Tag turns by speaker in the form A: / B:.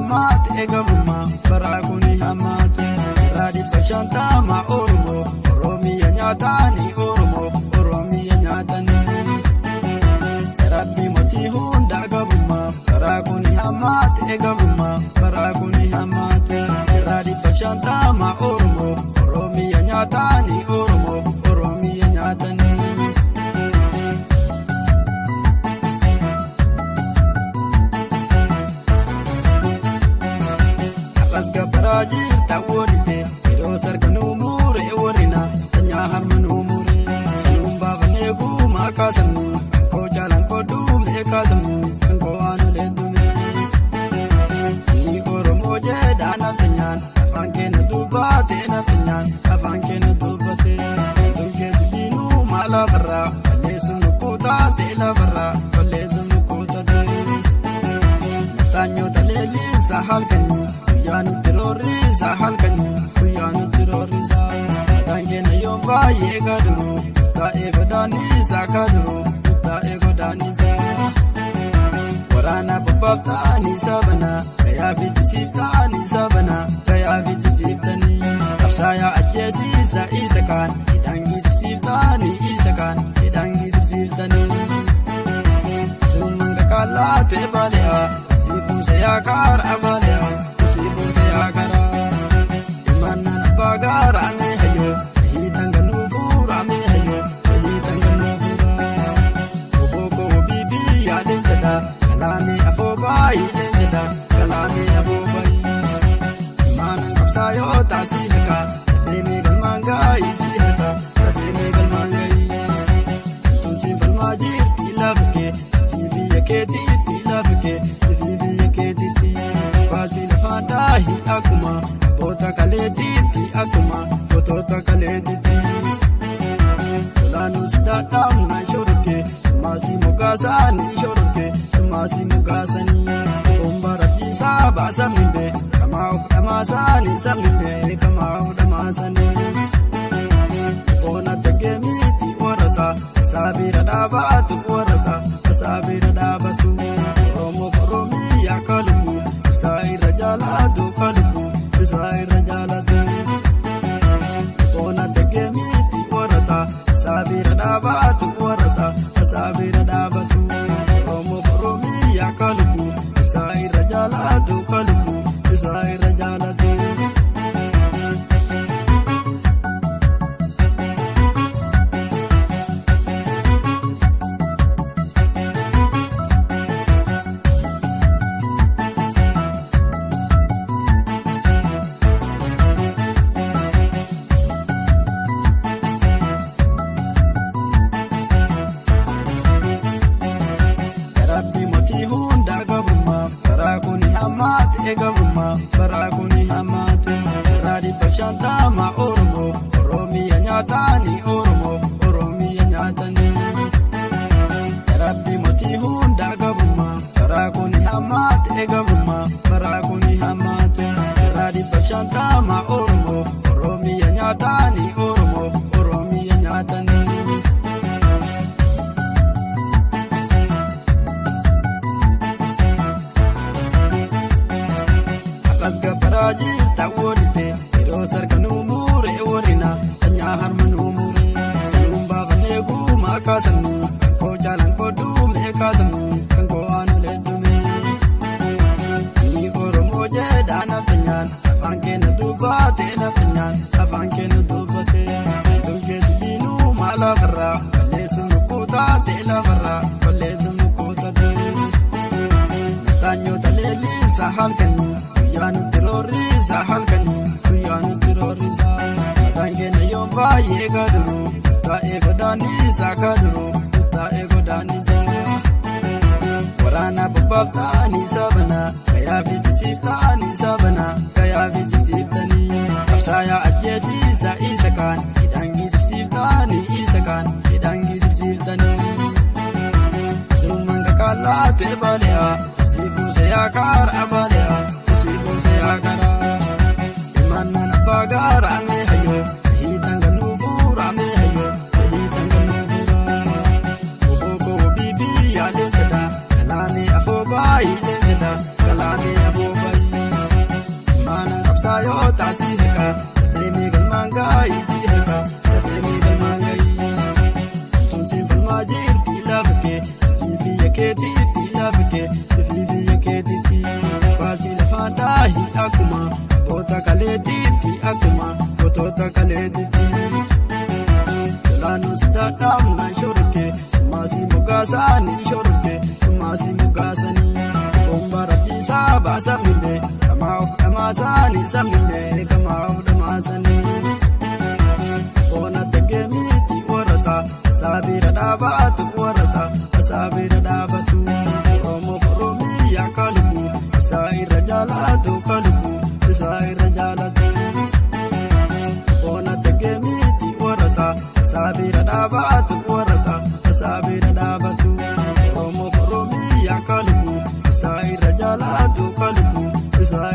A: hamate egabuma barakuni hamate radi pashanta ma oromo oromiya nyatani oromo oromiya nyatani rabbi moti hunda gabuma barakuni hamate egabuma barakuni hamate radi pashanta ma oromo oromiya nyatani oromo oromiya nyatani Rajir tawolite iro sarkanu mure warina tanya harmanu mure sanumba vanegu makasamu ko jalan ko dum ekasamu ko anu ledume ni oromo je dana tanyan afanke na dubate na tanyan afanke na dubate tunke sidinu mala barra lesu kuta te la barra lesu kuta de tanyo taleli sahal kanu Kuyanu terori sahal kanu, kuyanu terori sahal. Madange na yomba yega duru, ta ego dani sakaduru, ta ego dani sa. Warana bababta ni sabana, kaya vijisipta ni sabana, kaya vijisiptani. Kapsaya ajesi sa isakan, idangi disipta ni isakan, idangi disiptani. Sumanga kala te balea, sipu sayakar abalea. Sibu sayakara, imana nabagara ame hayo, hidanga nufura ame hayo, hidanga nufura. Oboko bibi alenjada, kalame afobai alenjada, kalame afobai. Imana kapsayo tasihaka, tafeme galmangai sihaka, tafeme galmangai. Tunsi falmajir tilavke, bibi yaketi tilavke, bibi yaketi ti. Kwasi nafadahi akuma, bota kalediti akuma, botota kalediti. Tulanu sidata muna shoroke, sumasi mugasani shoroke, sumasi mugasani. Umbarati saba samimbe, kamau damasani samimbe, kamau damasani. Bona tegemiti warasa, sabira dabatu warasa, sabira dabatu. Romo koromi yakalubu. Saira jaladu kalbu, saira jaladu. Ona tegemiti warasa, sabira dabatu warasa, sabira dabatu. Romo koromi ya kalbu, saira jaladu kalbu, saira jaladu. Egabuma barakuni hamate radi pashanta ma oromo oromiya nyatani oromo oromiya nyatani rabbi moti hunda gabuma barakuni hamate egabuma barakuni hamate radi pashanta ma oromo oromiya nyatani oromo oromiya nyatani Rajir tawolite iro sarkanu mure warina tanya harmanu mure sanumba vanegu makasamu ko jalan ko dum ekasamu ko anu ledume ni oromo je dana tanyan afanke na dubate na tanyan afanke na dubate tunke sidinu mala barra lesu kuta te la barra lesu kuta de tanyo taleli sahal kanu Kuyanu terori sahal kanu, kuyanu terori sahal. Madange na yomba yega duru, ta ego dani sakaduru, ta ego dani sa. Warana bababta ni sabana, kaya vijisipta ni sabana, kaya vijisiptani. Kapsaya ajesi sa isakan, idangi disipta ni isakan, idangi disiptani. Sumanga kala te balea, sipu sayakar abalea. Sibu sayakara, imana nabagara ame hayo, hidanga nufura ame hayo, hidanga nufura. Oboko bibi alenjada, kalame afobai lenjada, kalame afobai. saayoo taasii hirkaa dafee miigal maangaa isii hirkaa dafee miigal maangaa tumsiin falmaa jirti laafakee fi biyya keetiitti laafakee fi biyya keetiitti baasii lafaan daahii akkuma boota kaleetiitti akkuma bootota kaleetiitti jalaanus dadhaabnaan shororkee summaasii moggaasanii shororkee summaasii moggaasanii bomba rabbiisaa baasamillee kamaa of dhamaasaanii samillee kamaa of dhamaasanii boona dhageemiitti warrasaa saabira dhaabatu warrasaa saabira dhaabatu oromoo oromiyyaa kalubu isaa irra jaalatu kalubu isaa irra jaalatu boona dhageemiitti warrasaa saabira dhaabatu warrasaa saabira dhaabatu oromoo oromiyyaa kalubu isaa irra jaalatu kalubu isaa